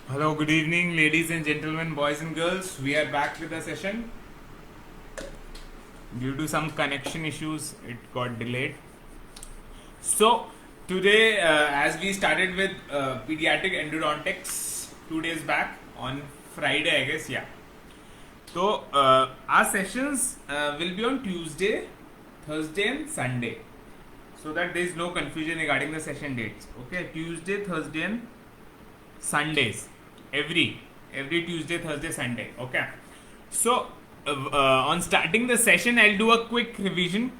Hello, good evening, ladies and gentlemen, boys and girls. We are back with the session. Due to some connection issues, it got delayed. So, today, as we started with pediatric endodontics 2 days back on Friday, I guess, yeah. So, our sessions will be on Tuesday, Thursday, and Sunday, so that there is no confusion regarding the session dates. Okay, Tuesday, Thursday, and Sundays. Every Tuesday, Thursday, Sunday. Okay. So on starting the session, I'll do a quick revision.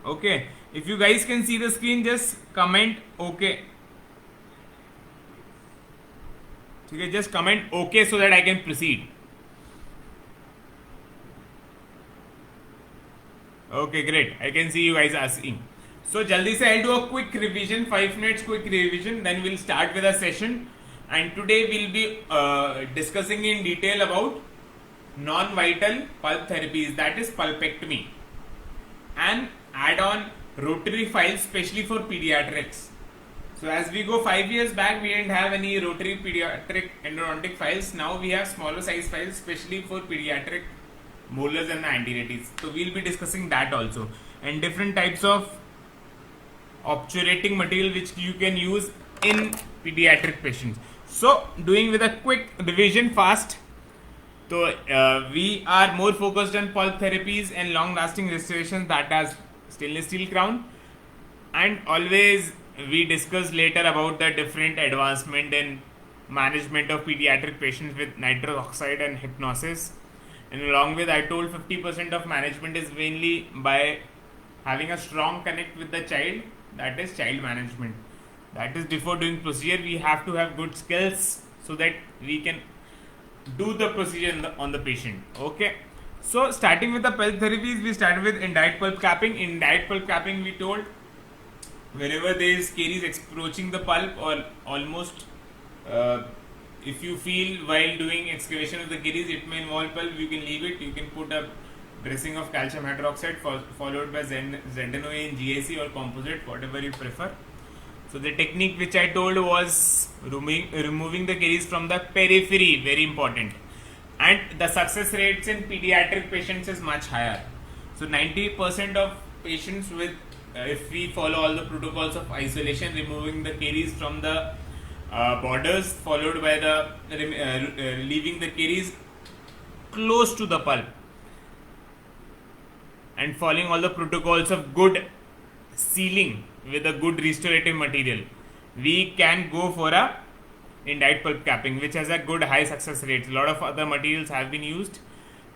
Okay. If you guys can see the screen, just comment okay. Okay, just comment okay so that I can proceed. Okay, great. I can see you guys asking. So jaldi se I'll do a quick revision, 5 minutes quick revision. Then we'll start with a session. And today we'll be discussing in detail about non-vital pulp therapies, that is pulpectomy, and add on rotary files specially for pediatrics. So as we go 5 years back, we didn't have any rotary pediatric endodontic files. Now we have smaller size files specially for pediatric molars and the anterior teeth. So we'll be discussing that also, and different types of obturating material which you can use in pediatric patients. So doing with a quick revision fast. So we are more focused on pulp therapies and long lasting restorations, that has stainless steel crown, and always we discuss later about the different advancement in management of pediatric patients with nitrous oxide and hypnosis. And along with, I told 50% of management is mainly by having a strong connect with the child, that is child management. That is, before doing procedure we have to have good skills so that we can do the procedure on the patient. Okay. So starting with the pulp therapies, we started with indirect pulp capping. In indirect pulp capping, we told whenever there is caries approaching the pulp or almost, if you feel while doing excavation of the caries it may involve pulp, you can leave it. You can put a dressing of calcium hydroxide followed by Zendanoi and GAC or composite, whatever you prefer. So the technique which I told was removing the caries from the periphery, very important. And the success rates in pediatric patients is much higher. So 90% of patients with, if we follow all the protocols of isolation, removing the caries from the borders, followed by the leaving the caries close to the pulp, and following all the protocols of good sealing with a good restorative material, we can go for a indirect pulp capping, which has a good high success rate. A lot of other materials have been used.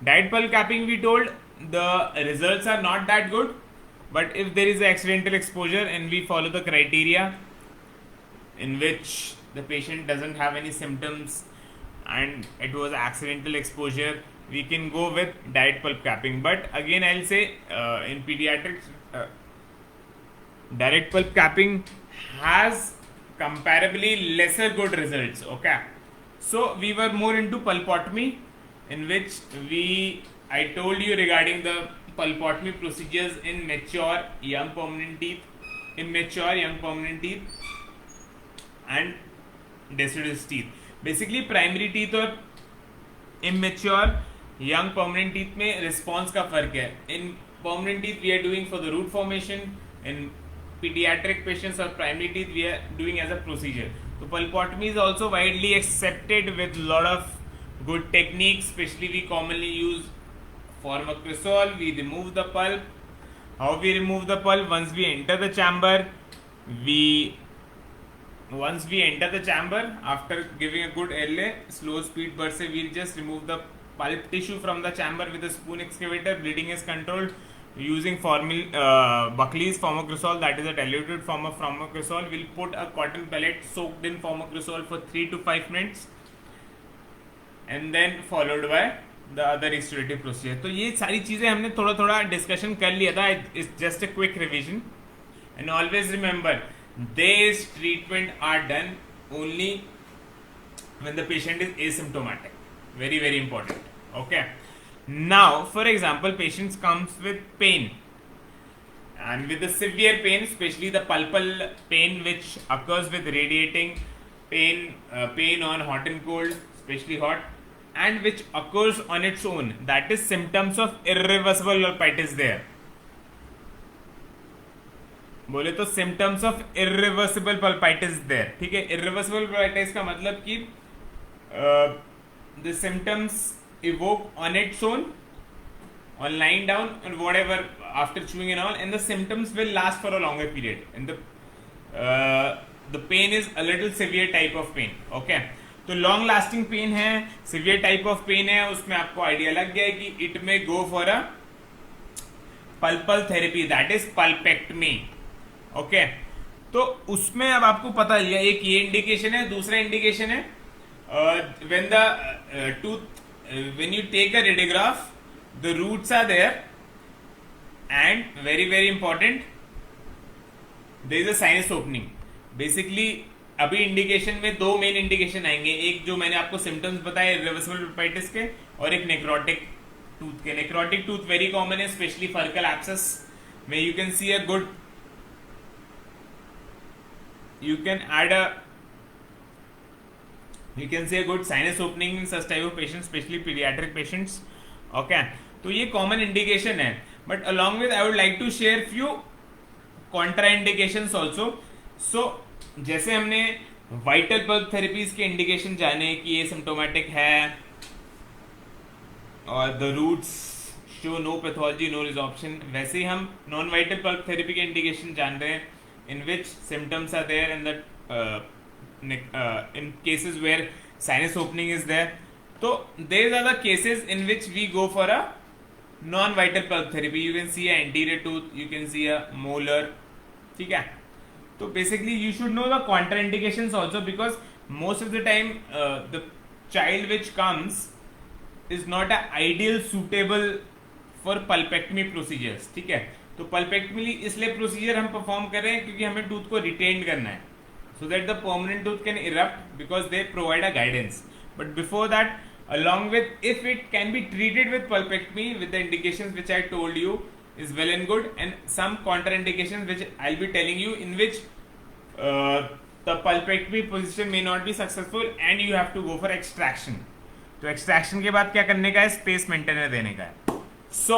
Direct pulp capping, we told the results are not that good, but if there is accidental exposure and we follow the criteria in which the patient doesn't have any symptoms and it was accidental exposure, we can go with direct pulp capping. But again, I'll say in pediatrics, direct pulp capping has comparably lesser good results. Okay, so we were more into pulpotomy, in which I told you regarding the pulpotomy procedures in mature young permanent teeth, and deciduous teeth. Basically primary teeth और immature young permanent teeth में response का फर्क है. In permanent teeth we are doing for the root formation. In pediatric patients or primary teeth we are doing as a procedure. So pulpotomy is also widely accepted with a lot of good techniques. Especially we commonly use formocresol. We remove the pulp. How we remove the pulp? Once we enter the chamber, after giving a good LA, slow speed burst, we'll just remove the pulp tissue from the chamber with a spoon excavator. Bleeding is controlled using Buckley's formocresol, that is a diluted form of formocresol. We'll put a cotton pellet soaked in formocresol for 3 to 5 minutes, and then followed by the other restorative procedure. तो ये सारी चीज़ें हमने थोड़ा थोड़ा discussion कर लिया था. It's just a quick revision. And always remember, these treatment are done only when the patient is asymptomatic. Very, very important. Okay. Now, for example, patients comes with pain, and with the severe pain, especially the pulpal pain which occurs with radiating pain on hot and cold, especially hot, and which occurs on its own. That is symptoms of irreversible pulpitis there. बोले तो symptoms of irreversible pulpitis there. ठीक है, irreversible pulpitis का मतलब कि the symptoms evoke on its own, on lying down and whatever after chewing and all, and the symptoms will last for a longer period, and the pain is a little severe type of pain. Okay, तो long lasting pen है, severe type of pen है, उसमें आपको idea लग गया है कि it में go for a pulpal therapy, that is pulpectomy. Okay, तो उसमें अब आपको पता लिया, एक ये इंडिकेशन है, दूसरा इंडिकेशन है when the tooth, when you take a radiograph, the roots are there, and very very important, there is a sinus opening. Basically अभी इंडिकेशन में दो मेन इंडिकेशन आएंगे, एक जो मैंने आपको सिम्टम्स बताए रिवर्सिबल पल्पाइटिस के, और एक नेक्रोटिक टूथ के. नेक्रोटिक टूथ वेरी कॉमन है, स्पेशली फर्कल एब्सेस में you can see a good, you can see a good sinus opening in such type of patients, especially pediatric patients. Okay, तो ये common indication है, but along with I would like to share few contraindications also. So जैसे हमने vital pulp therapies के indication जाने कि ये symptomatic है और the roots show no pathology, no resorption, वैसे ही हम नॉन वाइटल पल्प थेरेपी के इंडिकेशन जान रहे हैं in which symptoms are there, and that in cases where sinus opening is there. So these are the cases in which we go for a non-vital pulp therapy. You can see a anterior tooth, you can see a molar. ठीक है, तो basically you should know the contraindications also, because most of the time the child which comes is not a ideal suitable for pulpectomy procedures. ठीक है, तो पल्पेक्टमी इसलिए procedure हम perform कर रहे हैं क्योंकि हमें टूथ को रिटेन करना है, so that the permanent tooth can erupt, because they provide a guidance. But before that, along with, if it can be treated with pulpectomy with the indications which I told you, is well and good, and some contraindications which I'll be telling you, in which the pulpectomy position may not be successful and you have to go for extraction. तो extraction के बाद क्या करने का है? Space maintainer देने का है. So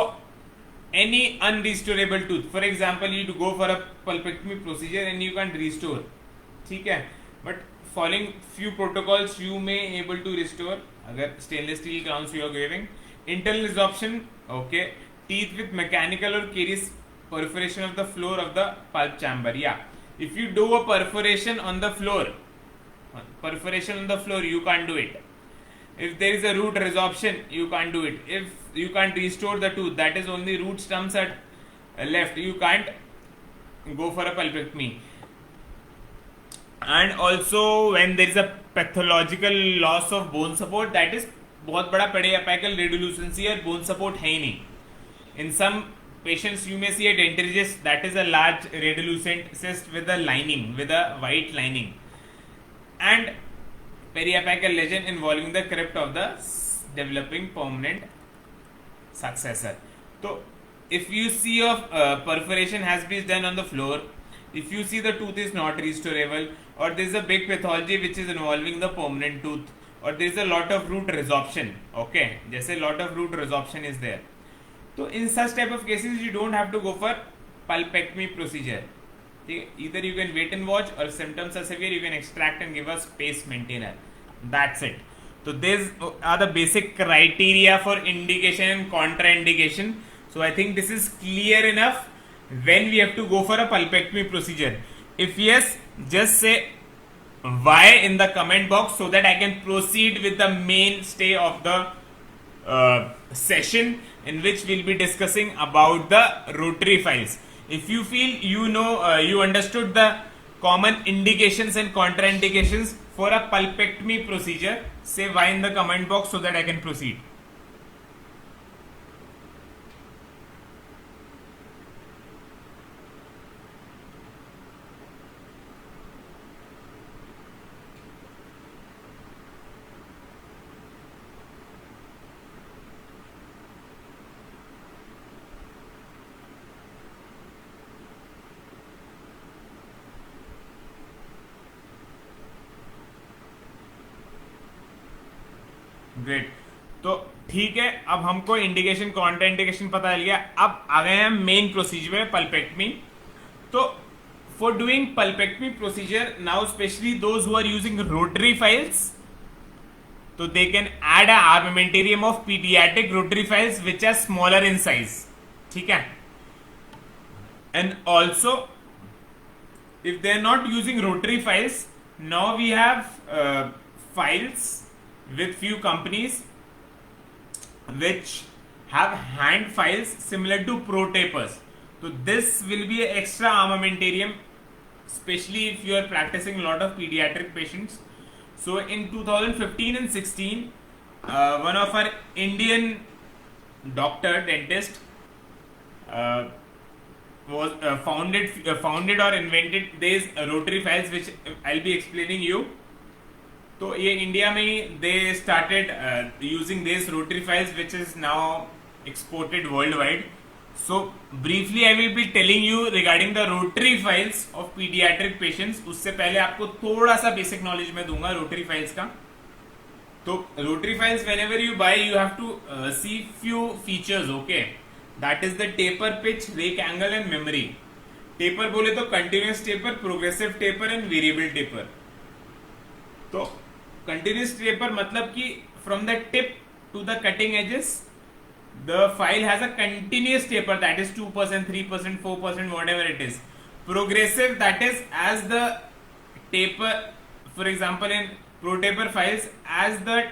any unrestorable tooth, for example, you to go for a pulpectomy procedure and you can't restore, ठीक है, but following few protocols you may able to restore अगर stainless steel crowns you are giving. Internal resorption, okay, teeth with mechanical or carious perforation of the floor of the pulp chamber. Yeah, if you do a perforation on the floor, you can't do it. If there is a root resorption, you can't do it. If you can't restore the tooth, that is only root stumps are left, you can't go for a pulpectomy. And also when there is a pathological loss of bone support, that is बहुत बड़ा पेडियापिकल रेडियोल्यूसेंसी है, bone support है ही नहीं. In some patients you may see a dentarius, that is a large radiolucent cyst with a lining, with a white lining, and periapical lesion involving the crypt of the developing permanent successor. So if you see of perforation has been done on the floor, if you see the tooth is not restorable, or there is a big pathology which is involving the permanent tooth, or there is a lot of root resorption, okay, जैसे lot of root resorption is there, so in such type of cases you don't have to go for pulpectomy procedure. Either you can wait and watch, or symptoms are severe, you can extract and give a space maintainer. That's it. So these are the basic criteria for indication and contraindication. So I think this is clear enough when we have to go for a pulpectomy procedure. If yes, just say why in the comment box so that I can proceed with the mainstay of the session, in which we'll be discussing about the rotary files. If you feel you understood the common indications and contraindications for a pulpectomy procedure, say why in the comment box so that I can proceed. Great. तो ठीक है, अब हमको indication Contra indication पता चल गया। अब आ गए हैं मेन प्रोसीजर में, पल्पेक्टमी। तो for doing pulpectomy procedure now, specially those who are using rotary files, तो they can add a armamentarium of paediatric rotary files which are smaller in size. ठीक है, and also if they are not using rotary files, now we have files with few companies which have hand files similar to pro tapers. So this will be an extra armamentarium, especially if you are practicing a lot of pediatric patients. So in 2015 and 16, one of our Indian doctor dentist was founded or invented these rotary files which I'll be explaining you. तो ये India में ही they started using these rotary files which is now exported worldwide. So briefly I will be telling you regarding the rotary files of pediatric patients. उससे पहले आपको थोड़ा सा basic knowledge मैं दूंगा rotary files का। तो rotary files whenever you buy you have to see few features, okay? That is the taper, pitch, rake angle and memory. Taper बोले तो continuous taper, progressive taper and variable taper. तो continuous taper मतलब कि from the tip to the cutting edges the file has a continuous taper, that is 2%, 3%, 4%, whatever it is. Progressive, that is as the taper, for example in pro taper files, as the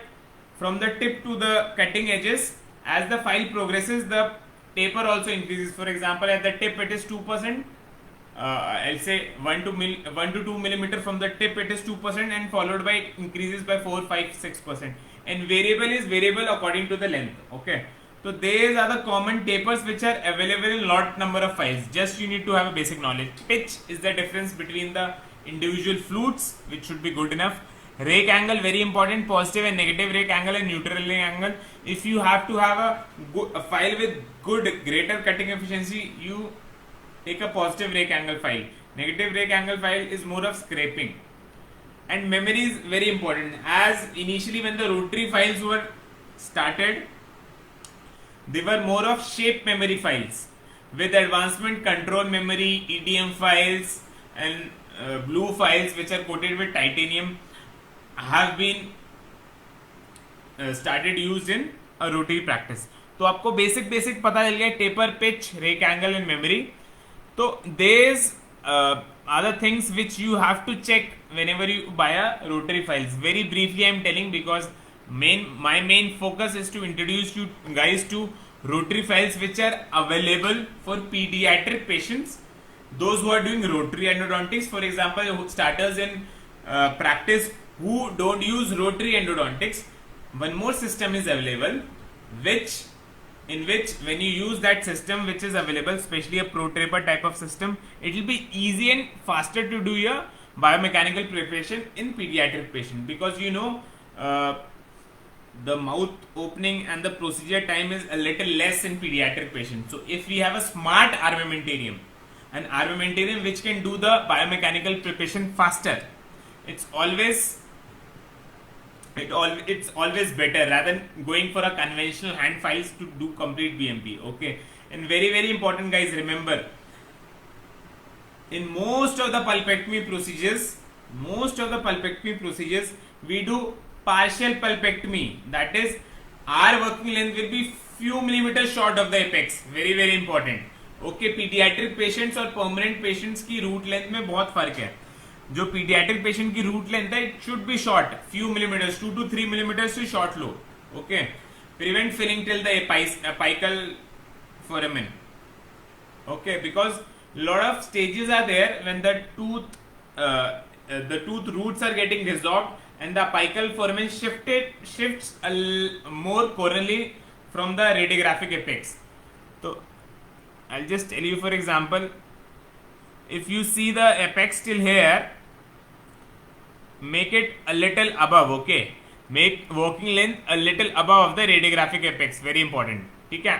from the tip to the cutting edges, as the file progresses the taper also increases. For example, at the tip it is 2%, I'll say 1 to 2 millimeter from the tip it is 2%, and followed by increases by 4, 5, 6%. And variable is variable according to the length. Okay, so these are the common tapers which are available in lot number of files. Just you need to have a basic knowledge. Pitch is the difference between the individual flutes, which should be good enough. Rake angle, very important, positive and negative rake angle and neutral rake angle. If you have to have a file with good greater cutting efficiency, you take a positive rake angle file. Negative rake angle file is more of scraping. And memory is very important, as initially when the rotary files were started, they were more of shape memory files. With advancement, control memory, EDM files and blue files which are coated with titanium have been started used in a rotary practice. तो आपको basic पता चल गया, taper, pitch, rake angle and memory. तो these are the things which you have to check whenever you buy a rotary files. Very briefly I am telling, because my main focus is to introduce you guys to rotary files which are available for pediatric patients, those who are doing rotary endodontics. For example, starters in practice who don't use rotary endodontics, one more system is available in which when you use that system which is available, especially a pro taper type of system, it will be easy and faster to do your biomechanical preparation in pediatric patient, because you know the mouth opening and the procedure time is a little less in pediatric patients. So if we have a smart armamentarium, an armamentarium which can do the biomechanical preparation faster, it's always better rather than going for a conventional hand files to do complete BMP. Okay, and very important guys, remember, in most of the pulpectomy procedures we do partial pulpectomy, that is our working length will be few millimeters short of the apex. Very important. Okay, pediatric patients और permanent patients की root length में बहुत फर्क है. जो paediatric patient की root length है, it should be short, few millimetres, 2 to 3 millimeters से शॉर्ट लो. Okay, prevent filling till the apical foramen. Okay, because lot of stages are there when the tooth roots are getting resolved and the apical foramen shifts more coronally from the radiographic apex. So I'll just tell you, for example, if you see the apex till here, make it a little above. Okay, make working length a little above of the radiographic apex, very important. ठीक है,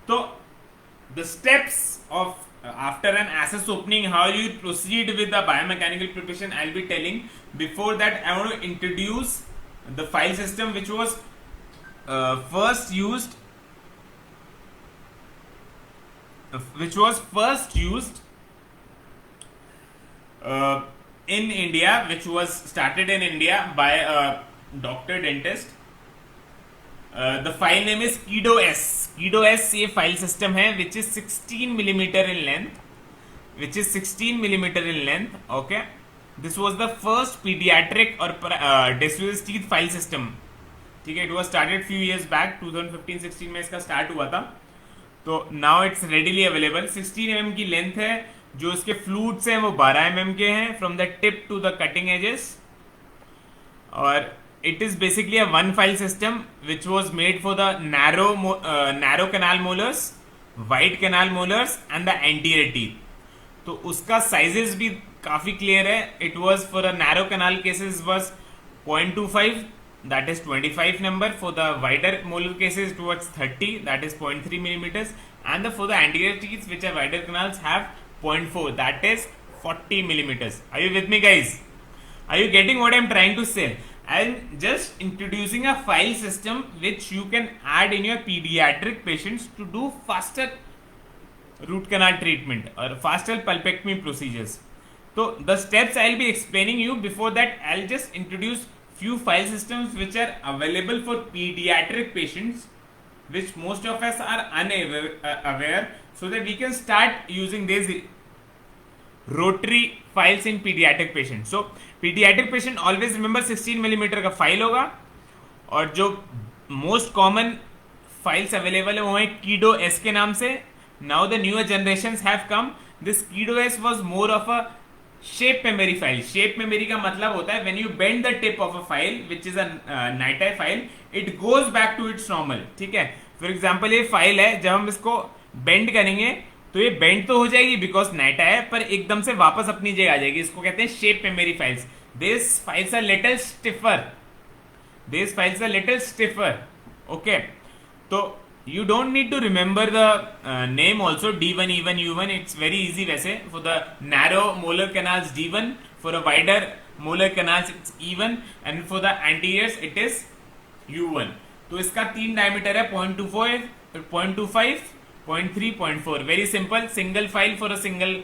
तो the steps of after an access opening, how you proceed with the biomechanical preparation, I'll be telling. Before that, I want to introduce the file system which was first used in India, which was started in India by a doctor dentist. The file name is Kido S. Kido S ये file system है which is 16 millimeter in length. Okay. This was the first pediatric or deciduous teeth file system. ठीक है, it was started few years back, 2015-16 में इसका start हुआ था. तो now it's readily available. 16 mm की लेंथ है. जो इसके फ्लूट्स हैं वो 12 mm के हैं from the tip to the cutting edges. और it is basically a one file system which was made for the narrow canal molars, wide canal molars and the anterior teeth. तो उसका sizes भी काफी clear है. It was for a narrow canal cases was 0.25, that is 25 number. For the wider molar cases it was 30, that is 0.3 millimeters, and for the anterior teeth which are wider canals have 0.4, that is 40 millimeters. Are you with me, guys? Are you getting what I am trying to say? I am just introducing a file system which you can add in your pediatric patients to do faster root canal treatment or faster pulpectomy procedures. So the steps I will be explaining you. Before that, I will just introduce few file systems which are available for pediatric patients, which most of us are unaware, so that we can start using these rotary files in pediatric patients. So pediatric patient always remember 16 millimeter का file होगा, और जो most common files available है वो है Kedo S के नाम से. Now the newer generations have come. This Kedo S was more of a shape memory file. Shape memory का मतलब होता है when you bend the tip of a file which is a NiTi file, it goes back to its normal. ठीक है, for example ये file है, जब हम इसको बेंड करेंगे तो ये बेंड तो हो जाएगी बिकॉज नाइटा है, पर एकदम से वापस अपनी जगह आ जाएगी. इसको कहते हैं shape memory files. This files are little stiffer. Okay, तो you don't need to remember the name also. D1, E1, U1, it's very easy वैसे. For the narrow molar canals D1, for a wider molar canals it's E1, and for the anteriors it is U1. तो इसका 3 diameter है, 0.25, 0.3, 0.4. Very simple, single file for a single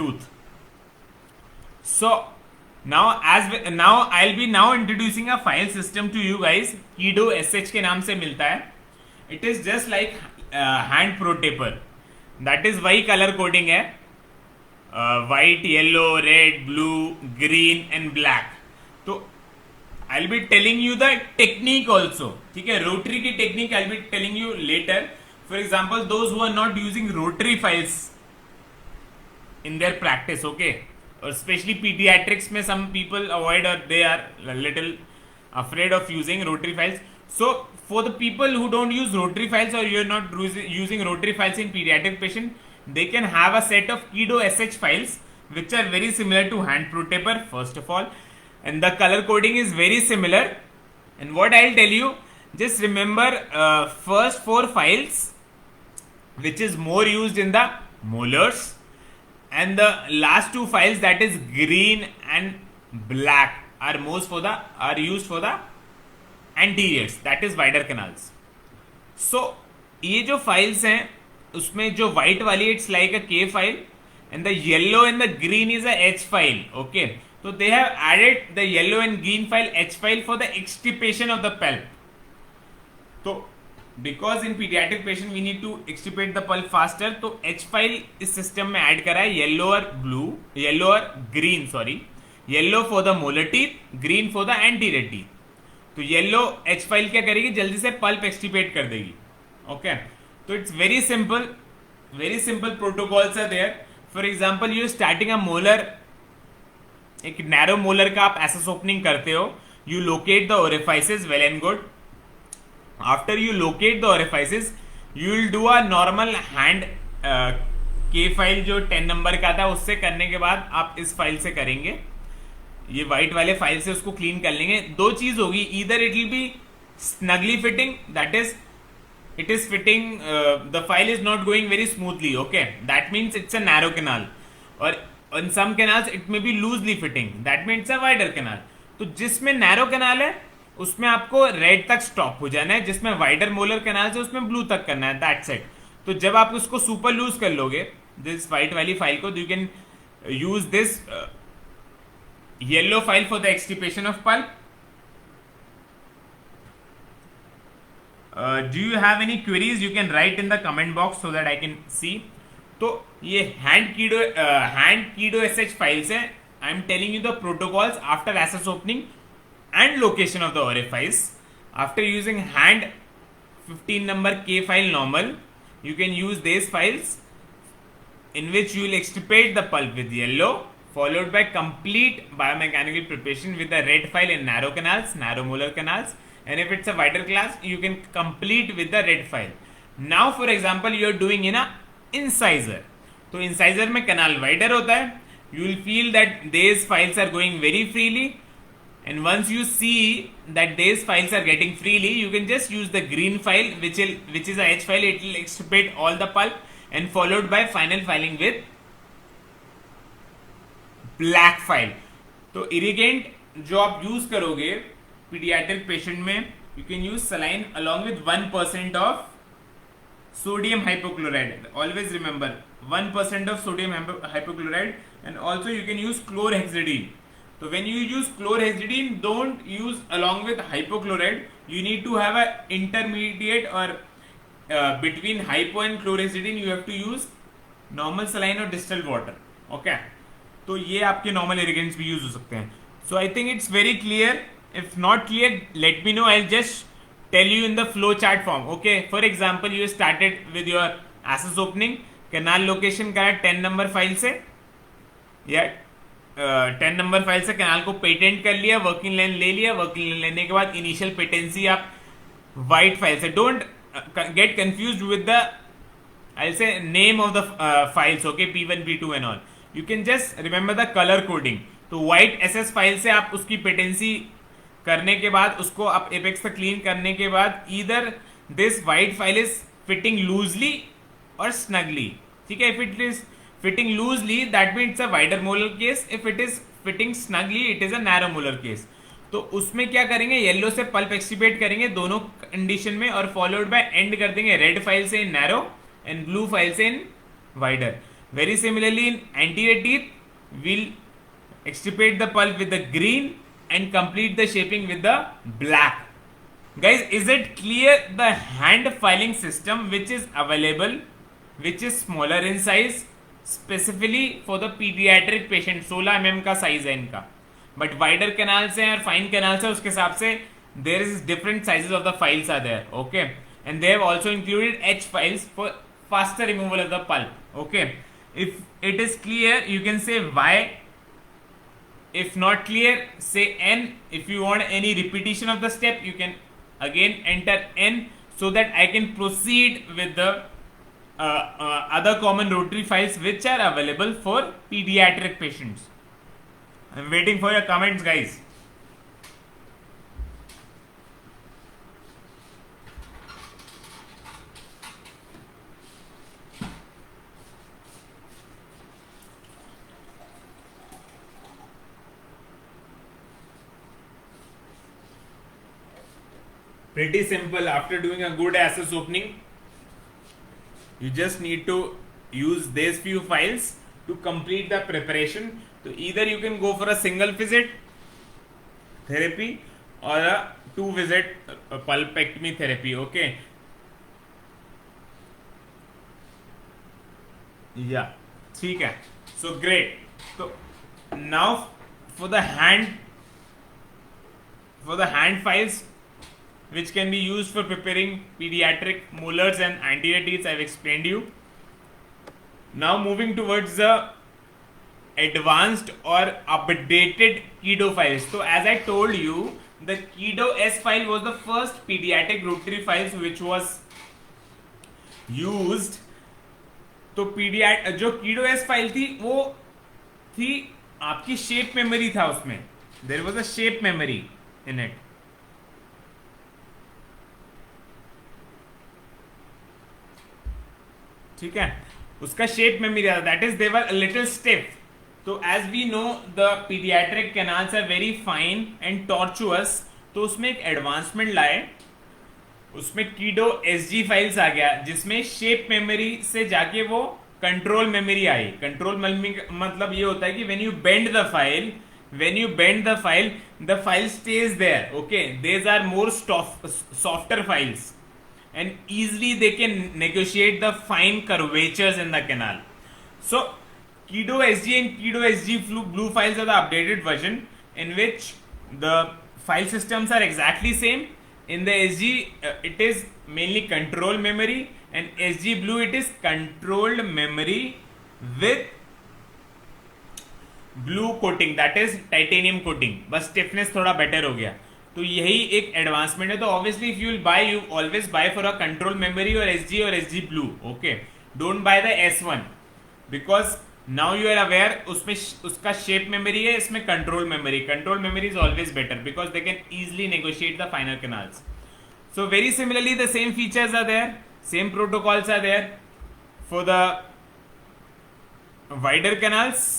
tooth. So now I'll be now introducing a file system to you guys. Kido SH के नाम से मिलता है. It is just like hand pro taper. That is why color coding है, white, yellow, red, blue, green and black. तो I'll be telling you the technique also. ठीक है, rotary की technique I'll be telling you later. For example, those who are not using rotary files in their practice, okay, or especially pediatrics में some people avoid or they are a little afraid of using rotary files. So for the people who don't use rotary files, or you're not using rotary files in pediatric patient, they can have a set of Kido SH files which are very similar to hand pro taper first of all, and the color coding is very similar. And what I'll tell you, just remember first 4 files which is more used in the molars, and the last 2 files, that is green and black, are used for the anteriors, that is wider canals. So ये जो files हैं उसमें जो white वाली it's like a K file, and the yellow and the green is a H file. Okay, so they have added the yellow and green file H file for the extirpation of the pulp. So because in pediatric patient we need to extirpate the pulp faster, तो H file इस system में add करा है. yellow और green, yellow for the molar teeth, green for the anterior teeth. तो yellow H file क्या करेगी, जल्दी से पल्प एक्सट्रीपेट कर देगी. ओके, तो it's very simple protocols are there. For example you starting a molar, एक नैरो मोलर का आप एसेस ओपनिंग करते हो. You locate the orifices, well and good. After you locate the orifices, you will do a normal hand K file जो 10 number का था उससे करने के बाद आप इस फाइल से करेंगे. ये व्हाइट वाले फाइल से उसको क्लीन कर लेंगे. 2 चीज होगी, either it will be snugly fitting, that is it is fitting, the file is not going very smoothly. Okay, that means it's a narrow canal, और in some canals it may be loosely fitting, that means a wider canal. तो जिसमें narrow canal है उसमें आपको red तक stop हो जाना है, जिसमें वाइडर मोलर कैनाल से उसमें ब्लू तक करना है, दैट्स इट। तो जब आप उसको सुपर लूज कर लोगे दिस वाइट वाली फाइल को, you can use this yellow file for the extirpation of pulp. Do you have any queries, you can write in the comment box so that I can see. तो ये hand Kedo S H files है। I am telling you the protocols after access opening and location of the orifice. After using hand 15 number K file normal, you can use these files in which you will extirpate the pulp with yellow, followed by complete biomechanical preparation with the red file in narrow canals, narrow molar canals, and if it's a wider class, you can complete with the red file. Now for example, you are doing in a incisor. तो incisor में canal wider होता है, you will feel that these files are going very freely. And once you see that these files are getting freely, you can just use the green file, which is a H file. It will extirpate all the pulp, and followed by final filing with black file. तो irrigant जो आप use करोगे pediatric patient में, you can use saline along with 1% of sodium hypochlorite. Always remember 1% of sodium hypochlorite, and also you can use chlorhexidine. So when you use chlorhexidine, don't use along with hypochlorite. You need to have a intermediate or between hypo and chlorhexidine. You have to use normal saline or distilled water. Okay. तो ये आपके normal irrigants भी use हो सकते हैं. So I think it's very clear. If not clear, let me know. I'll just tell you in the flow chart form. Okay. For example, you started with your access opening. Canal location का 10 number file से या 10 number file से canal को patent कर लिया, working लेन ले लिया, working लेन लेने के बाद इनिशियल पेटेंसी आप वाइट फाइल से, don't get confused with the ISO name of the files, okay, P1 P2 and all, you can just remember the colour coding. तो वाइट एसएस फाइल से आप उसकी patency करने के बाद उसको आप एपेक्स तक क्लीन करने के बाद either this white file is fitting loosely और स्नगली, ठीक है। If it is fitting loosely, that means it's a wider molar case. If it is fitting snugly, it is a narrow molar case. तो उसमें क्या करेंगे, yellow से pulp एक्सटिपेट करेंगे दोनों कंडीशन में, और फॉलोड बाय एंड कर देंगे रेड फाइल से in narrow and blue file से in wider. Very similarly in anterior teeth will extirpate the pulp with the green and complete the shaping with the black. Guys, is it clear the hand filing system which is available, which is smaller in size, specifically for the paediatric patient? 16 mm का size है इनका, but wider canal से और fine canal से उसके हिसाब से there is different sizes of the files are there, okay, and they have also included H files for faster removal of the pulp, okay. If it is clear you can say Y, if not clear say n. If you want any repetition of the step, you can again enter n so that I can proceed with the other common rotary files which are available for pediatric patients. I'm waiting for your comments, guys. Pretty simple. After doing a good access opening, you just need to use these few files to complete the preparation. So either you can go for a single visit therapy or a 2 visit pulpectomy therapy, okay. Yeah, ठीक है. So great. So now for the hand files which can be used for preparing pediatric molars and anterior teeth, I've explained you. Now moving towards the advanced or updated Kido files. So as I told you, the Kido S file was the first pediatric rotary files which was used. तो जो Kido S file थी वो थी आपकी shape memory था उसमें, there was a shape memory in it, ठीक है, उसका शेप मेमोरी था, that is they were a little stiff. तो as we know the paediatric canals are very fine and tortuous, तो उसमें एक एडवांसमेंट लाए, उसमें कीडो एसजी फाइल्स आ गया, जिसमें शेप मेमोरी से जाके वो कंट्रोल मेमोरी आई। कंट्रोल मेमोरी मतलब ये होता है कि when you bend the file, the file stays there. Okay, these are more softer files and easily they can negotiate the fine curvatures in the canal. So Kido SG and Kido SG Blue files are the updated version in which the file systems are exactly same. In the SG it is mainly control memory, and SG Blue it is controlled memory with blue coating, that is titanium coating, बस stiffness थोड़ा better हो गया। तो यही एक advancement है। तो obviously if you will buy, you always buy for a control memory और SG blue. Okay, don't buy the S1 because now you are aware उसमें उसका शेप मेमोरी है, इसमें control memory is always better because they can easily negotiate the final canals. So very similarly the same features are there, same protocols are there for the wider canals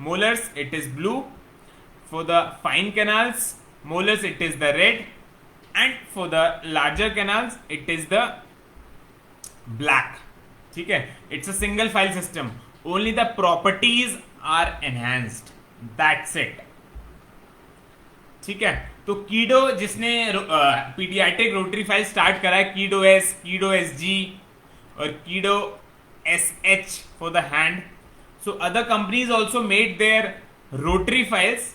molars it is blue, for the fine canals molars it is the red, and for the larger canals it is the black. ठीक है, it's a single file system, only the properties are enhanced, that's it. ठीक है, तो kiddo जिसने paediatric rotary file start करा है, Kedo S, Kedo S G और Kedo S H for the hand. So other companies also made their rotary files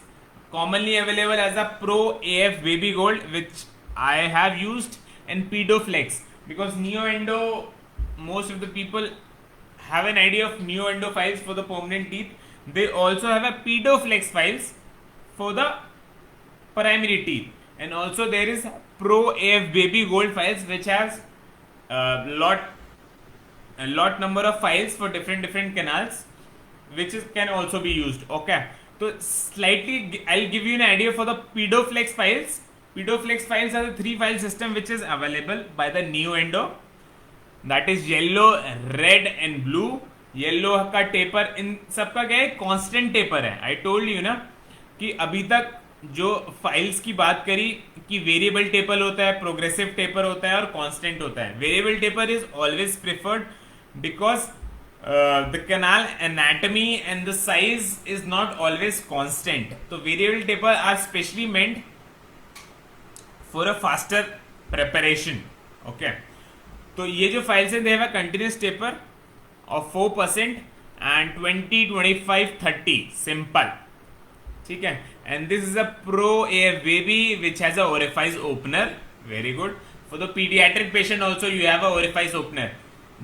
commonly available as a Pro AF Baby Gold, which I have used, and Pedoflex, because Neoendo, most of the people have an idea of Neoendo files for the permanent teeth. They also have a Pedoflex files for the primary teeth, and also there is Pro AF Baby Gold files which has a lot number of files for different canals, which can also be used. Okay, so slightly I'll give you an idea for the Pedoflex files. Pedoflex files are the 3 file system which is available by the Neoendo, that is yellow, red and blue. Yellow का taper इन सबका क्या है, constant taper है. I told you ना कि अभी तक जो फाइल्स की बात करी कि वेरिएबल टेपर होता है, प्रोग्रेसिव टेपर होता है और कांस्टेंट होता है. Variable taper is always preferred because the canal anatomy and the size is not always constant. So variable taper are specially meant for a faster preparation. Okay, तो ये जो files हैं they have a continuous taper of 4% and 20, 25, 30 simple. ठीक है, and this is a Pro AF Baby which has a orifice opener. Very good. For the pediatric patient also you have a orifice opener.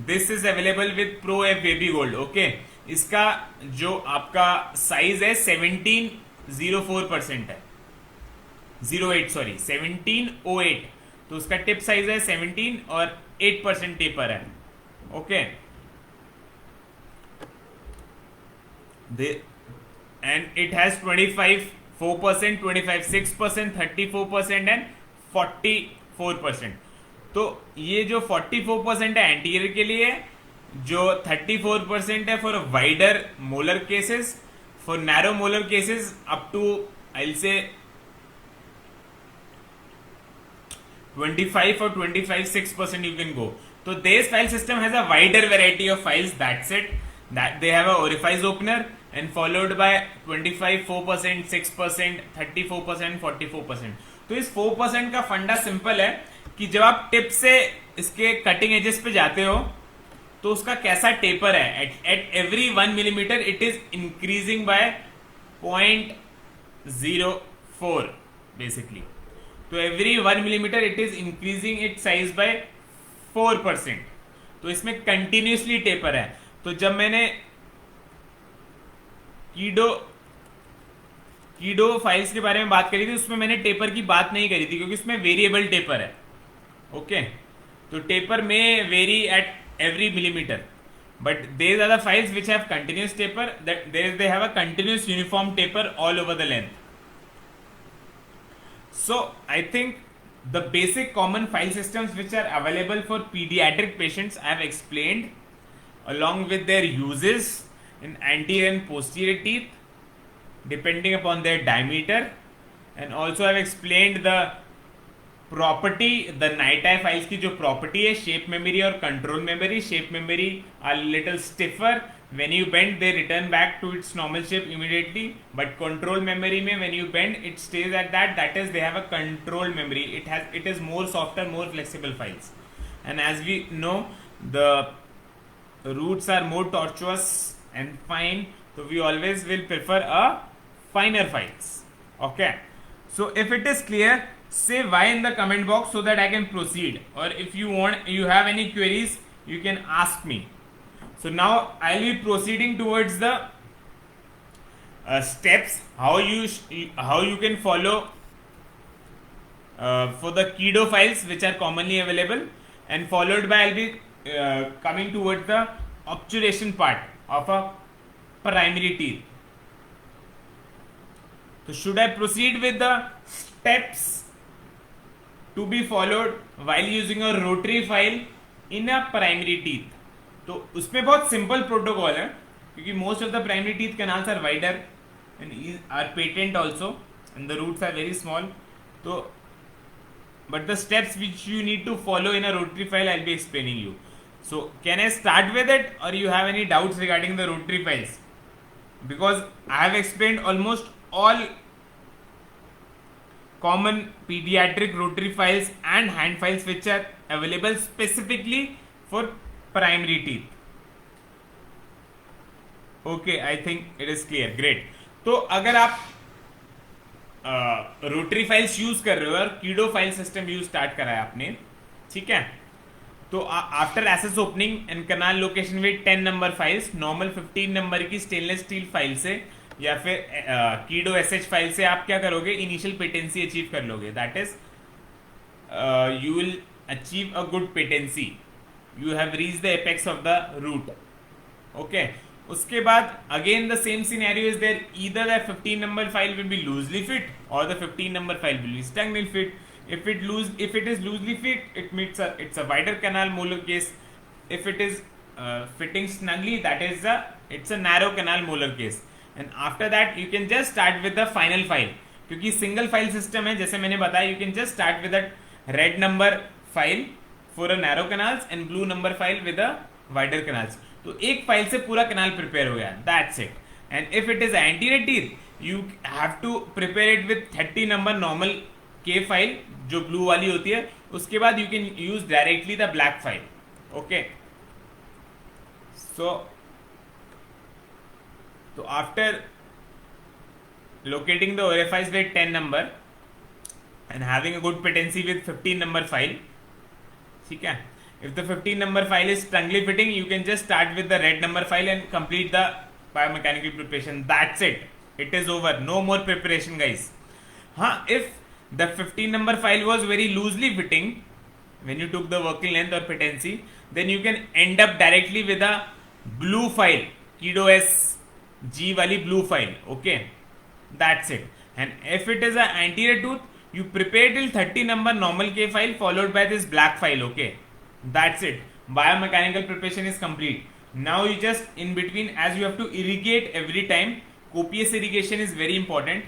This is available with pro F baby gold. Okay, इसका जो आपका size है 1704% है, 08 sorry 1708. तो उसका tip size है 17 और 8% taper है. Okay, and it has 25 4%, 25 6%, 34% and 44%. तो ये जो 44% है एंटीरियर के लिए, जो 34% है for wider molar cases, for narrow molar cases up to I will say 25 और 25-6% यू कैन गो. तो this file system has a wider variety of files. That's it. That they have a orifice opener and followed by 25 4%, 6%, 34%, 44%. तो इस 4% का फंडा simple है कि जब आप टिप से इसके कटिंग एजेस पे जाते हो तो उसका कैसा टेपर है. At every 1 millimetre it is increasing by 0.04 basically. तो every 1 millimetre it is increasing it size by 4%. तो इसमें कंटिन्यूसली टेपर है. तो जब मैंने कीडो फाइल्स के बारे में बात करी थी उसमें मैंने टेपर की बात नहीं करी थी क्योंकि उसमें वेरिएबल टेपर है. ओके, तो टेपर में vary at every millimetre, but there are the files which have continuous taper, that they have a continuous uniform taper all over the length. So I think the basic common file systems which are available for paediatric patients I have explained along with their uses in anterior and posterior teeth depending upon their diameter, and also I have explained the property, the NiTi files की जो property है, shape memory और control memory. Shape memory are little stiffer, when you bend they return back to its normal shape immediately, but control memory में when you bend it stays at that is they have a control memory. It is more softer, more flexible files. And as we know, the roots are more tortuous and fine, so we always will prefer a finer files. Okay, so if it is clear, say why in the comment box so that I can proceed, or if you have any queries, you can ask me. So now I'll be proceeding towards the steps how you can follow for the Kedo files which are commonly available, and followed by I'll be coming towards the obturation part of a primary teeth. So should I proceed with the steps to be followed while using a rotary file in a primary teeth? तो उसमें बहुत simple protocol है, क्योंकि most of the primary teeth canals are wider and are patent also, and the roots are very small. तो but the steps which you need to follow in a rotary file I will be explaining you. So can I start with it, or you have any doubts regarding the rotary files? Because I have explained almost all common pediatric rotary files and hand files which are available specifically for primary teeth. Okay, I think it is clear. Great. तो अगर आप rotary files use कर रहे हो और Kedo file system use start करा है आपने, ठीक है, तो after access opening and canal location with 10 number files, normal 15 number की स्टेनलेस स्टील फाइल से या फिर कीडो एसएच फाइल से आप क्या करोगे, इनिशियल पेटेंसी अचीव कर लोगे. That is you will achieve a good patency, you have reach the apex of the root. Okay, उसके बाद again the same scenario is there, either the 15 number file will be loosely fit or the 15 number file will be stagnant fit. if it is loosely fit, it's a wider canal molar case. If it is fitting snugly, it's a narrow canal molar case. And after that you can just start with the final file, क्योंकि single file system है जैसे मैंने बताया. You can just start with a red number file for a narrow canals and blue number file with a wider canals. तो एक file से पूरा canal prepare हो गया, that's it. And if it is anterior teeth, you have to prepare it with 30 number normal के file जो blue वाली होती है. उसके बाद you can use directly the black file. Okay, so after locating the OFIs with 10 number and having a good patency with 15 number file, ठीक है, if the 15 number file is strongly fitting, you can just start with the red number file and complete the biomechanical preparation. That's it, it is over, no more preparation guys. If the 15 number file was very loosely fitting when you took the working length or patency, then you can end up directly with a blue file, Kedo S G wali blue file. Okay, that's it. And if it is an anterior tooth, you prepare till 30 number normal K file followed by this black file. Okay, that's it, biomechanical preparation is complete. Now you just in between, as you have to irrigate every time, copious irrigation is very important.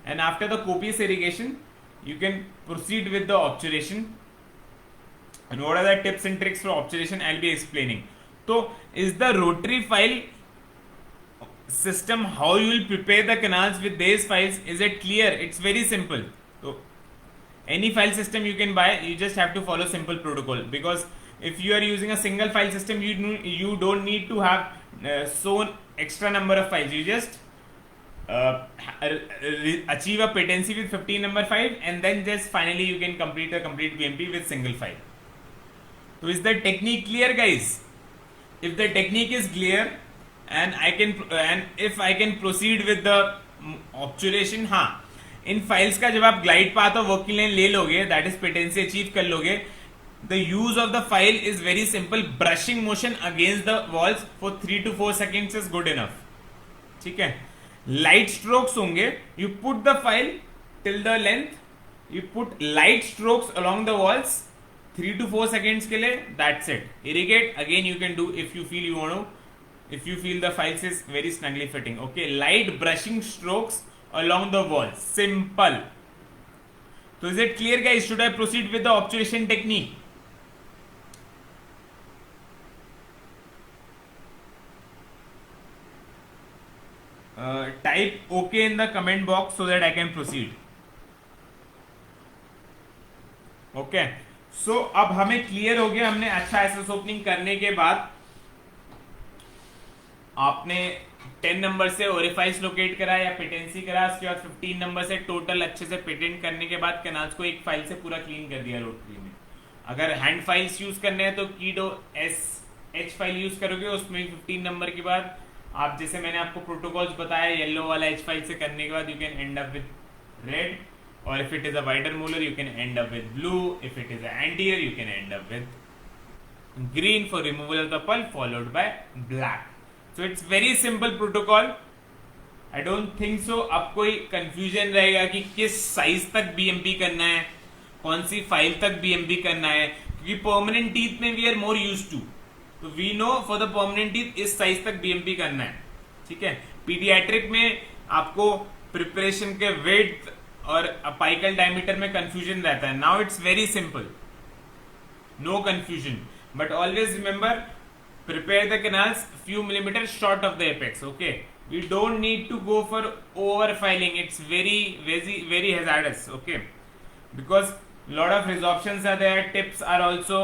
And after the copious irrigation, you can proceed with the obturation. And what are the tips and tricks for obturation, I'll be explaining. So is the rotary file system, how you will prepare the canals with these files, is it clear? It's very simple. So any file system you can buy, you just have to follow simple protocol, because if you are using a single file system, you don't need to have so extra number of files. You just achieve a patency with 15 number file, and then just finally you can complete a complete BMP with single file. So is the technique clear guys? If the technique is clear and if I can proceed with the obturation, in files का जब आप glide path और working line ले लोगे, that is patency achieve कर लोगे, the use of the file is very simple. Brushing motion against the walls for 3 to 4 seconds is good enough. ठीक है, लाइट स्ट्रोक्स होंगे, you put the file till the length, you put light strokes along the walls 3 to 4 seconds के लिए, that's it. Irrigate again you can do if you feel you want to, if you feel the files is very snugly fitting. Okay, light brushing strokes along the wall, simple. So is it clear, guys? Should I proceed with the obturation technique? Type OK in the comment box so that I can proceed. Okay. So अब हमें clear हो गया, हमने अच्छा SS opening करने के बाद आपने 10 नंबर से ओरिफाइस लोकेट करा या पेटेंसी करा, उसके बाद 15 नंबर से टोटल अच्छे से पेटेंट करने के बाद कैनाल्स को एक फाइल से पूरा क्लीन कर दिया रोटरी में. अगर हैंड फाइल्स यूज करने हैं तो कीडो एच फाइल यूज करोगे, उसमें 15 नंबर के बाद आप जैसे मैंने आपको प्रोटोकॉल्स बताया येलो वाला एच फाइल से करने के बाद you can end up with red, or if it is a wider molar you can end up with blue, if it is a anterior you can end up with green for removal of the pulp followed by black. So it's very simple protocol. I don't think so. अब कोई confusion रहेगा कि किस size तक BMP करना है, कौन सी file तक बीएमपी करना है, क्योंकि परमानेंट टीथ में we are more use to. तो we know for the permanent teeth इस साइज तक बीएमपी करना है. ठीक है. पीडियाट्रिक में आपको प्रिपरेशन के विड्थ और अपाइकल डायमीटर में कंफ्यूजन रहता है. Now it's very simple, no confusion, but always remember prepare the canals few millimeters short of the apex. Okay, we don't need to go for over filing. It's very hazardous. Okay, because lot of resorptions are there, tips are also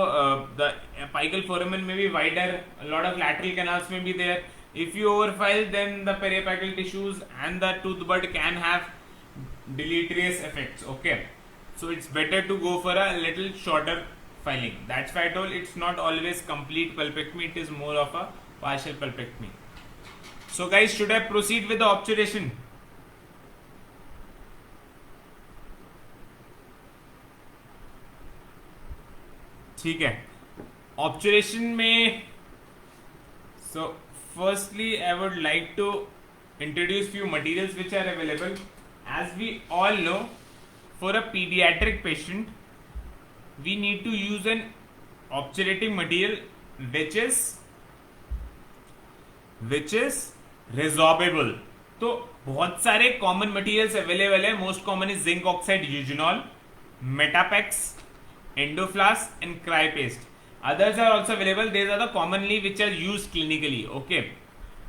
the apical foramen may be wider, a lot of lateral canals may be there. If you overfile, then the periapical tissues and the tooth bud can have deleterious effects. Okay, so it's better to go for a little shorter filing. That's why I told it's not always complete pulpectomy, it is more of a partial pulpectomy. So guys, should I proceed with the obturation? ठीक है. obturation में so firstly I would like to introduce few materials which are available. As we all know, for a pediatric patient we need to use an obturating material which is resorbable. तो बहुत सारे common materials available है. Most common is zinc oxide eugenol, Metapex, Endoflas and KRI paste. others are also available. These are the commonly which are used clinically. Okay,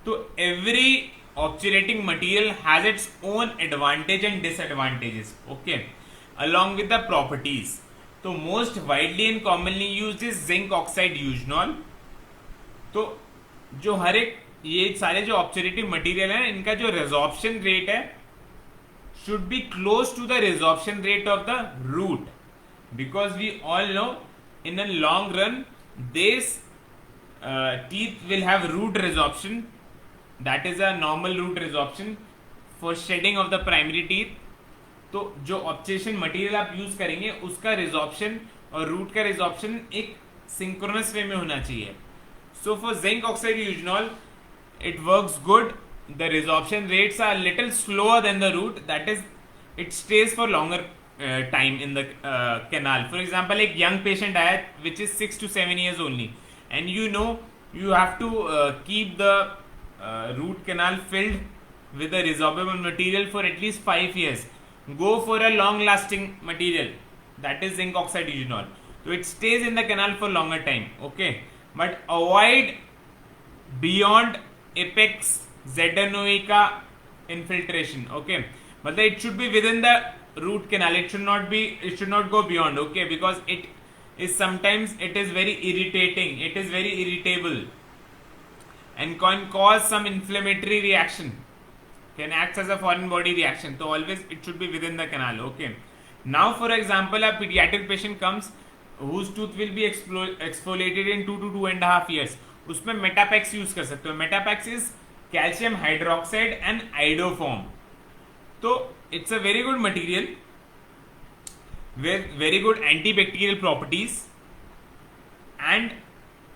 so every obturating material has its own advantage and disadvantages. Okay, along with the properties. तो most widely and commonly used is zinc oxide eugenol. तो जो हर एक ये सारे जो ऑब्जर्वेटिव material है इनका जो रिजॉर्प्शन रेट है should be close to the resorption rate of the root, because we all know in a long run this teeth will have root resorption, that is a normal root resorption for shedding of the primary teeth. तो जो objection material आप use करेंगे उसका resorption और root का resorption एक synchronous वे में होना चाहिए. So for zinc oxide eugenol it works good. The resorption rates are little slower than the root, that is it stays for longer time in the canal. For example एक young patient आया which is 6 to 7 years only, and you know you have to keep the root canal filled with the resorbable material for at least 5 years. Go for a long lasting material, that is zinc oxide eugenol, so it stays in the canal for longer time. Okay, but avoid beyond apex zenoica infiltration. Okay, but it should be within the root canal, it should not go beyond. Okay, because it is sometimes it is very irritating, it is very irritable and can cause some inflammatory reaction, can act as a foreign body reaction. So always it should be within the canal. Okay, now for example a pediatric patient comes whose tooth will be exfoliated in 2 to 2.5 years. उसमें मेटापेक्स use कर सकते हो. Metapex is calcium hydroxide and iodoform. तो it's a very good material with very good antibacterial properties and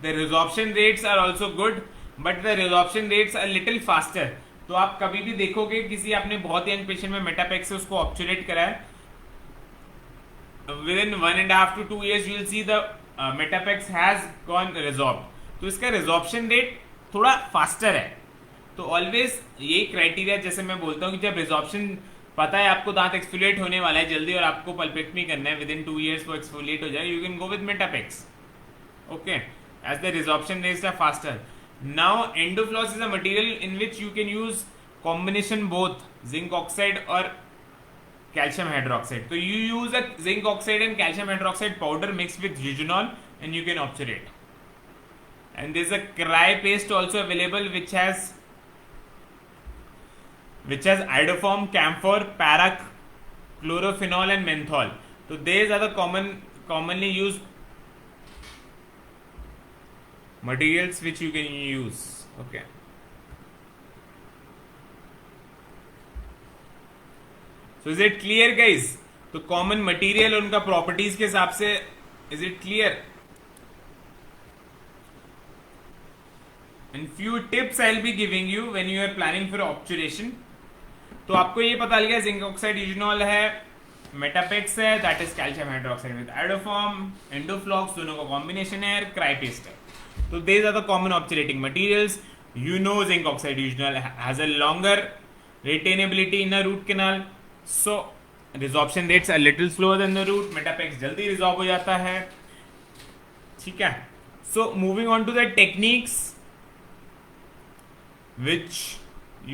the resorption rates are also good, but the resorption rates are little faster. तो आप कभी भी देखोगे किसी आपने बहुत यंग पेशेंट में मेटापेक्स से उसको ऑब्चुरेट करा है, within 1.5 to 2 years you will see the Metapex has gone resorb. तो इसका रिजॉर्प्शन रेट थोड़ा फास्टर है. तो ऑलवेज ये क्राइटेरिया जैसे मैं बोलता हूँ कि जब रिजॉर्प्शन पता है आपको दांत एक्सफोलिएट होने वाला है जल्दी और आपको पल्पेक्टमी करना है, विद इन 2 years वो एक्सफोलिएट हो जाए, you can go with Metapex. Okay, as the resorption rates are faster. Now Endoflas is a material in which you can use combination both zinc oxide और calcium hydroxide. So you use a zinc oxide and calcium hydroxide powder mixed with eugenol and you can obturate. And there is a cry paste also available which has iodoform, camphor, parac, chlorophenol and menthol. So these are the commonly used materials which you can use. Okay. So is it clear guys? तो common material उनका properties के हिसाब से is it clear? And few tips I will be giving you when you are planning for obturation. तो आपको ये पता लग गया जिंक ऑक्साइड यूजिनॉल है, मेटापेक्स है that is calcium hydroxide with iodoform, Endoflas दोनों का कॉम्बिनेशन है, क्राइपेस्ट है. तो these are the common obturating materials. You know zinc oxide eugenol has a longer retainability in a root canal. So resorption rates are little slower than the root. Metapex जल्दी resorb हो जाता है. ठीक है. So moving on to the techniques which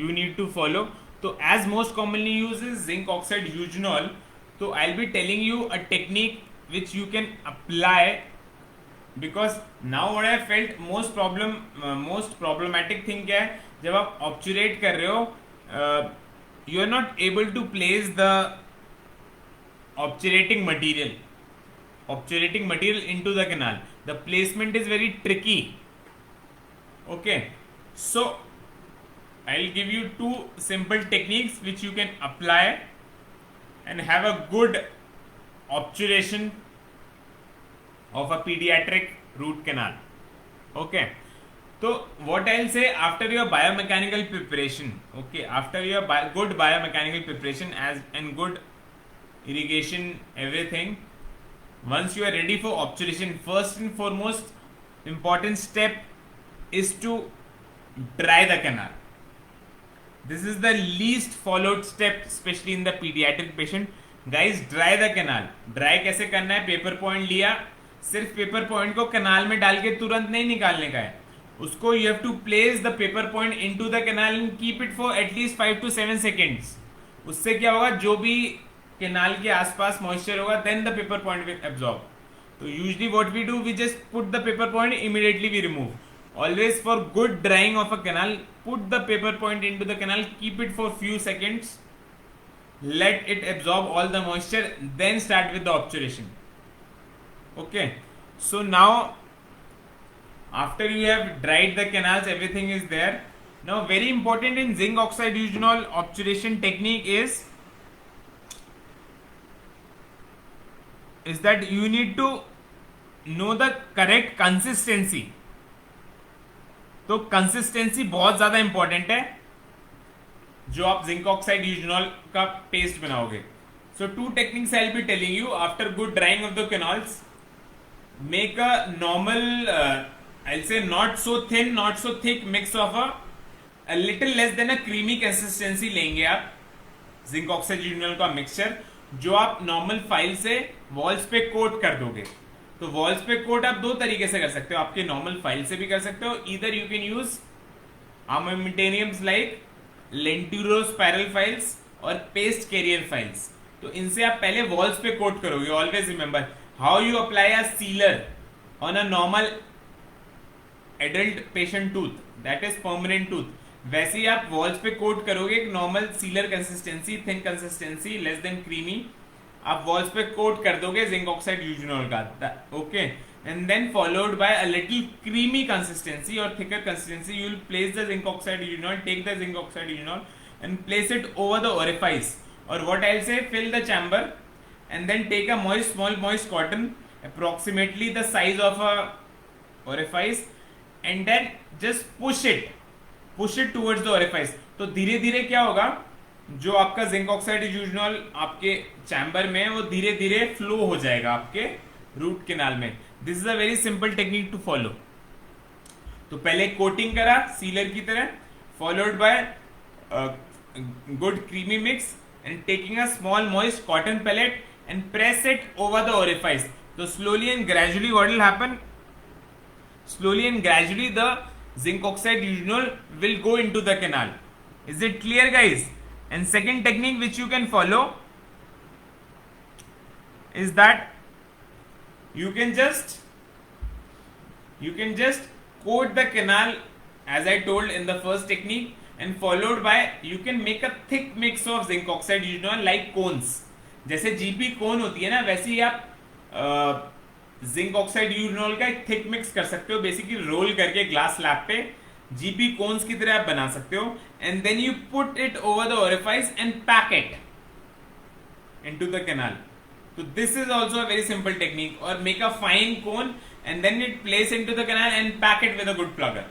you need to follow. So as most commonly used is zinc oxide eugenol. So I'll be telling you a technique which you can apply, because now what I felt most problematic thing क्या है, जब आप obturate कर रहे हो you are not able to place the obturating material into the canal. The placement is very tricky. Okay, so I'll give you 2 simple techniques which you can apply and have a good obturation of a pediatric root canal. Okay, so what I'll say, after your biomechanical preparation, okay, after your good biomechanical preparation and good irrigation, everything, once you are ready for obturation, first and foremost important step is to dry the canal. This is the least followed step, especially in the pediatric patient. Guys, dry the canal. Dry कैसे करना है? Paper point लिया, सिर्फ paper point को कनाल में डाल के तुरंत नहीं निकालने का है, उसको you have to place the paper point into the canal and keep it for at least 5 to 7 seconds. उससे क्या होगा, जो भी कैनाल के आसपास मॉइस्चर होगा, then the paper point will absorb. So usually what we do, we just put the paper point, immediately we remove. Always for good drying of a canal, put the paper point into the canal, keep it for few seconds, let it absorb all the moisture, then start with the obturation. Okay, so now after you have dried the canals, everything is there. Now very important in zinc oxide eugenol obturation technique is that you need to know the correct consistency. तो consistency बहुत ज्यादा important है जो आप zinc oxide eugenol का paste बनाओगे. सो 2 techniques I will be telling you. After good drying of the canals, make a normal I'll say not so thin, not so thick mix of a little less than a creamy consistency लेंगे आप zinc oxide eugenol का mixture, जो आप normal file से walls पे coat कर दोगे. तो वॉल्स पे कोट आप 2 तरीके से कर सकते हो. आपके नॉर्मल फाइल से भी कर सकते हो. Either you can use armamentariums like lentulo spiral files or paste carrier files. तो इनसे आप पहले वॉल्स पे कोट करोगे. Always remember how you apply a sealer on a normal adult patient tooth, that is permanent tooth, वैसे ही आप walls पे कोट करोगे. एक normal sealer consistency, thin consistency, less than creamy, आप वॉल्स पे कोट कर दोगे जिंक ऑक्साइड यूजिनॉल का. Okay, and then followed by a little creamy consistency और thicker consistency. You will place the zinc oxide eugenol, take the zinc oxide eugenol and place it over the orifice. और what I will say, fill the chamber and then take a moist, small moist cotton approximately the size of a orifice and then just push it towards the orifice. तो धीरे धीरे क्या होगा, जो आपका zinc oxide eugenol आपके chamber में है वो धीरे धीरे फ्लो हो जाएगा आपके रूट कैनाल में. This is a very simple technique to follow. तो पहले कोटिंग करा सीलर की तरह, followed by good creamy mix, and taking a small moist cotton pellet and press it over the orifice. So slowly and gradually what will happen? Slowly and gradually the zinc oxide eugenol will go into the canal. Is it clear, guys? And second technique which you can follow is that you can just coat the canal as I told in the first technique, and followed by you can make a thick mix of zinc oxide eugenol like cones. जैसे GP कोन होती है ना, वैसे ही आप zinc oxide यूरिनॉल का एक thick mix कर सकते हो, बेसिकली रोल करके ग्लास स्लैब पे जीपी कोन्स की तरह आप बना सकते हो, and then you put it over the orifice and pack it into the canal. So this is also a very simple technique. Or make a fine cone and then it place into the canal and pack it with a good plugger.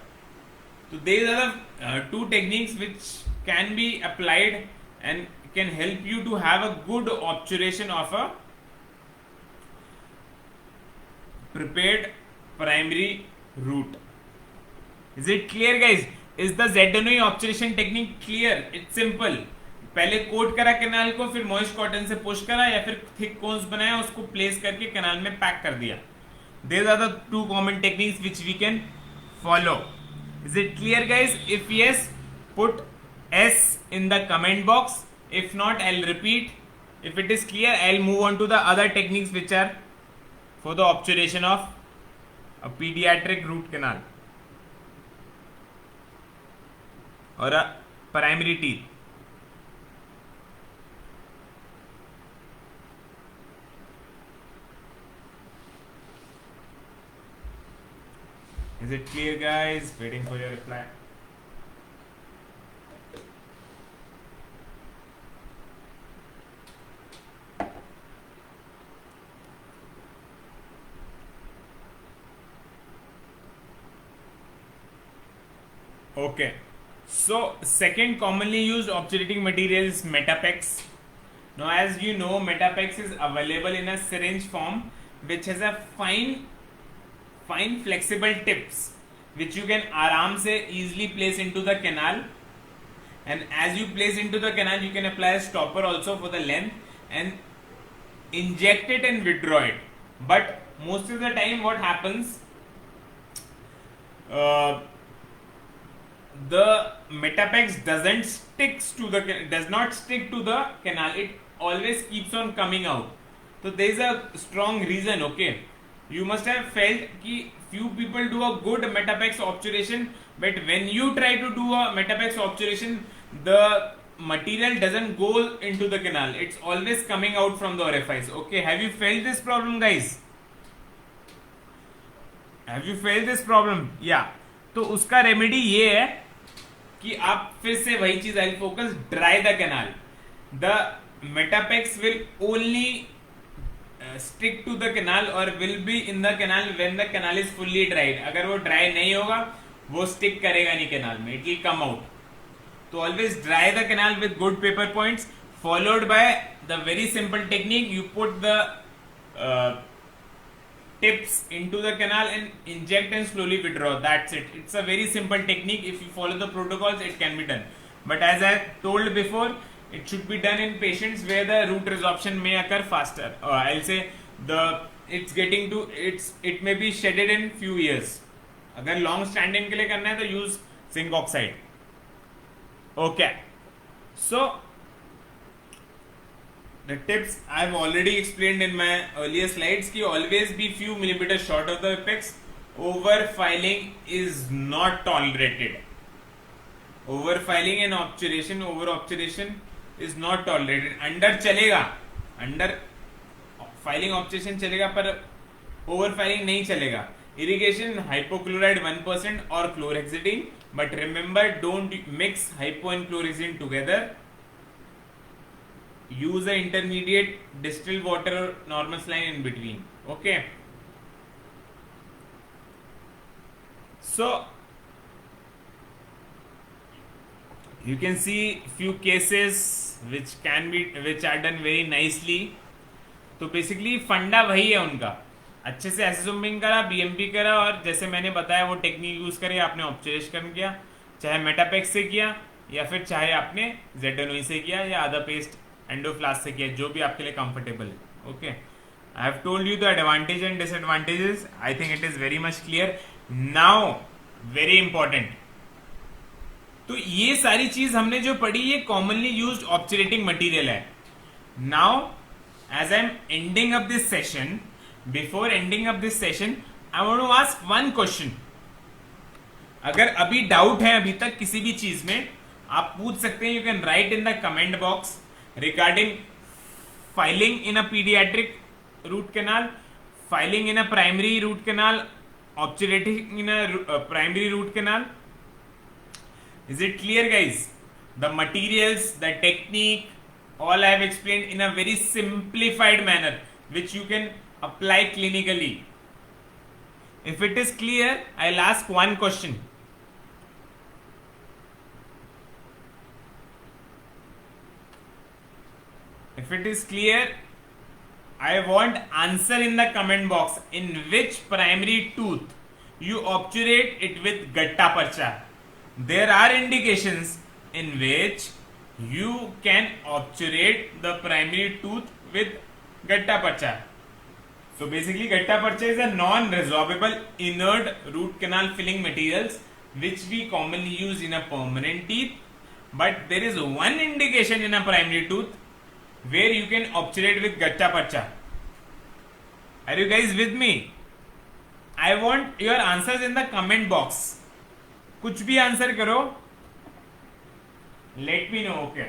So these are the two techniques which can be applied and can help you to have a good obturation of a prepared primary root. Is it clear, guys? Is the ZNO obturation technique clear? It's simple. पहले coat करा canal को, फिर moist cotton से push करा या फिर thick cons बनाया, उसको प्लेस करके कैनाल में पैक कर दिया. These are the two common techniques which we can follow. Is it clear, guys? If yes, put S in the comment box. If not, I'll repeat. If it is clear, I'll move on to the other techniques which are for the obturation of a pediatric root canal or a primary teeth. Is it clear, guys? Waiting for your reply. Okay. So, second commonly used obturating material is Metapex. Now, as you know, Metapex is available in a syringe form which has a fine flexible tips which you can आराम से easily place into the canal, and as you place into the canal you can apply a stopper also for the length and inject it and withdraw it. But most of the time what happens, the Metapex does not stick to the canal, it always keeps on coming out. So there is a strong reason. Okay, you must have felt कि few people do a good Metapex obturation, but when you try to do a Metapex obturation, the material doesn't go into the canal, it's always coming out from the orifice. Okay, have you felt this problem, guys? Have you felt this problem? Yeah. तो उसका remedy ये है कि आप फिर से वही चीज, I focus dry the canal. The Metapex will only stick to the canal or will be in the canal when the canal is fully dried. अगर वो dry नहीं होगा वो stick करेगा नहीं canal में, it will come out. So always dry the canal with good paper points, followed by the very simple technique. You put the tips into the canal and inject and slowly withdraw. That's it. It's a very simple technique. If you follow the protocols, it can be done. But as I told before, it should be done in patients where the root resorption may occur faster. I'll say it may be shedded in few years. अगर long standing के लिए करना है तो use zinc oxide. Okay. So the tips I've already explained in my earlier slides कि always be few millimeters short of the apex. Overfiling is not tolerated. Overfiling and obturation, over obturation is not tolerated. Under चलेगा, under filing obturation चलेगा पर overfiling नहीं चलेगा. Irrigation hypochlorite 1% or chlorhexidine, but remember don't mix hypo and chlorhexidine together. Use a intermediate distilled water or normal saline in between. Okay. So you can see few cases which are done very nicely. तो basically फंडा वही है उनका, अच्छे से एसेसुम्बिंग करा, BMP करा और जैसे मैंने बताया वो टेक्निक यूज करे, आपने ऑब्जर्वेशन किया, चाहे मेटापेक्स से किया या फिर चाहे आपने ZNO से किया या अदर पेस्ट एंडोप्लास्टिक या जो भी आपके लिए कंफर्टेबल है. Okay, I have told you the advantage and disadvantages. I think it is very much clear. Now very important, तो ये सारी चीज हमने जो पढ़ी ये कॉमनली यूज्ड ऑब्चुरेटिंग मटेरियल है. Now as I am ending up this session, before ending up this session, I want to ask one question. अगर अभी डाउट है अभी तक किसी भी चीज में, आप पूछ सकते हैं. You can write in the comment box regarding filing in a paediatric root canal, filing in a primary root canal, obturating in a primary root canal. Is it clear, guys? The materials, the technique, all I have explained in a very simplified manner, which you can apply clinically. If it is clear, I'll ask one question. If it is clear, I want answer in the comment box. In which primary tooth you obturate it with gatta parcha? There are indications in which you can obturate the primary tooth with gatta parcha. So basically gatta parcha is a non-resorbable inert root canal filling materials which we commonly use in a permanent teeth, but there is one indication in a primary tooth where you can obturate with gatta parcha. Are you guys with me? I want your answers in the comment box. कुछ भी answer करो, let me know. Okay,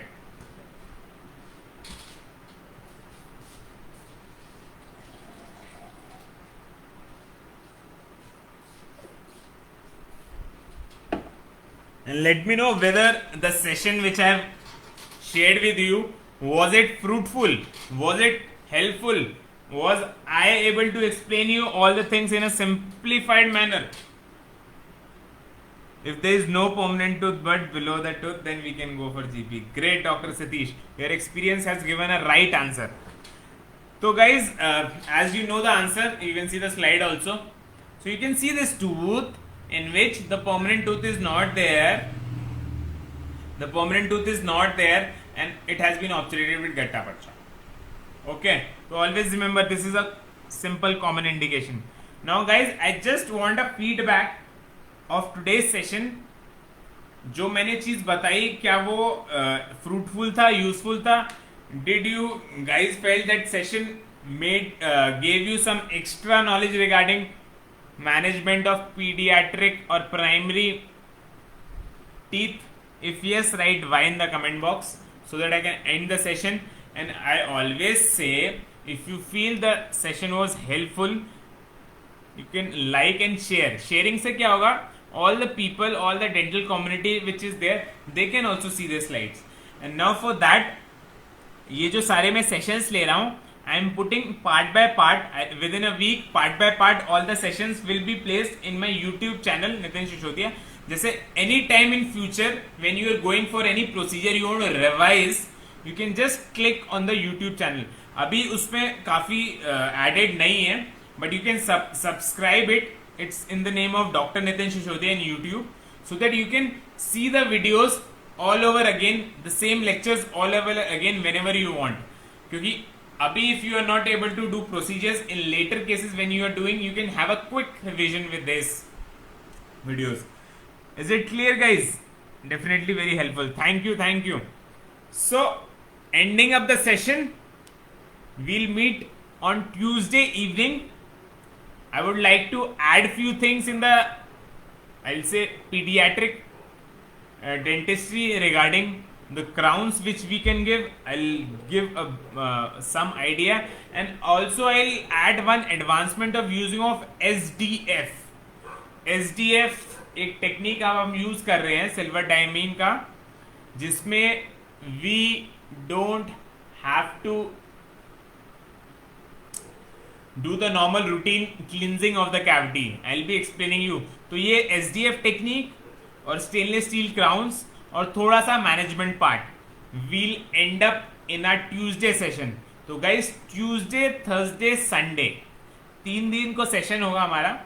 and let me know whether the session which I have shared with you, was it fruitful, was it helpful, was I able to explain you all the things in a simplified manner. If there is no permanent tooth but below the tooth, then we can go for GP. Great, Dr. Satish. Your experience has given a right answer. So guys, as you know the answer, you can see the slide also. So you can see this tooth in which the permanent tooth is not there. The permanent tooth is not there and it has been obturated with gatta parcha. Okay, so always remember this is a simple common indication. Now guys, I just want a feedback of today's session. जो मैंने चीज बताई क्या वो fruitful था, useful था? Did you guys feel that session made gave you some extra knowledge regarding management of paediatric or primary teeth? If yes, write why in the comment box so that I can end the session. And I always say, if you feel the session was helpful, you can like and share. Sharing से क्या होगा? All the people, all the dental community which is there, they can also see the slides. And now for that, ये जो सारे मैं sessions ले रहा हूँ, I am putting part by part, within a week, part by part, all the sessions will be placed in my YouTube channel, Nitin Sisodia. जैसे any time in future, when you are going for any procedure, you want to revise, you can just click on the YouTube channel. अभी उसमें काफी added नहीं है, but you can subscribe it. It's in the name of Dr. Nitin Shishodia in YouTube, so that you can see the videos all over again, the same lectures all over again whenever you want. क्योंकि अभी if you are not able to do procedures, in later cases when you are doing, you can have a quick revision with these videos. Is it clear, guys? Definitely very helpful. Thank you, thank you. So ending up the session, we'll meet on Tuesday evening. I would like to add few things in the, I'll say, pediatric dentistry regarding the crowns which we can give. I'll give some idea, and also I'll add one advancement of using of SDF. SDF एक technique अब हम use कर रहे हैं silver diamine का, जिसमें we don't have to do the normal routine cleansing of the cavity. I'll be explaining you. तो ये SDF टेक्निक और स्टेनलेस स्टील क्राउन्स और थोड़ा सा management part will and up in a Tuesday session. तो guys Tuesday, Thursday, Sunday 3 दिन को session होगा हमारा.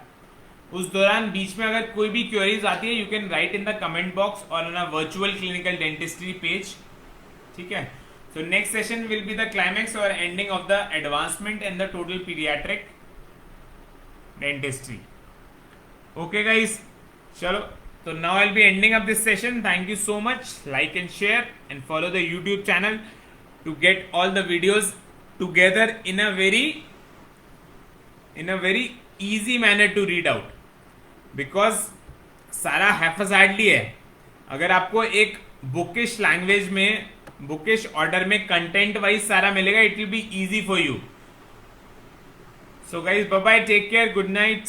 उस दौरान बीच में अगर कोई भी क्वेरीज आती है, you can write in the comment box or on a Virtual Clinical Dentistry page. ठीक है, So next session will be the climax or ending of the advancement and the total pediatric dentistry. Okay guys, chalo. So now I'll be ending up this session. Thank you so much. Like and share and follow the YouTube channel to get all the videos together in a very easy manner to read out. Because सारा हैफजार्डली है. अगर आपको एक bookish language में bookish order में content wise सारा मिलेगा, it will be easy for you. So guys, bye bye, take care, good night.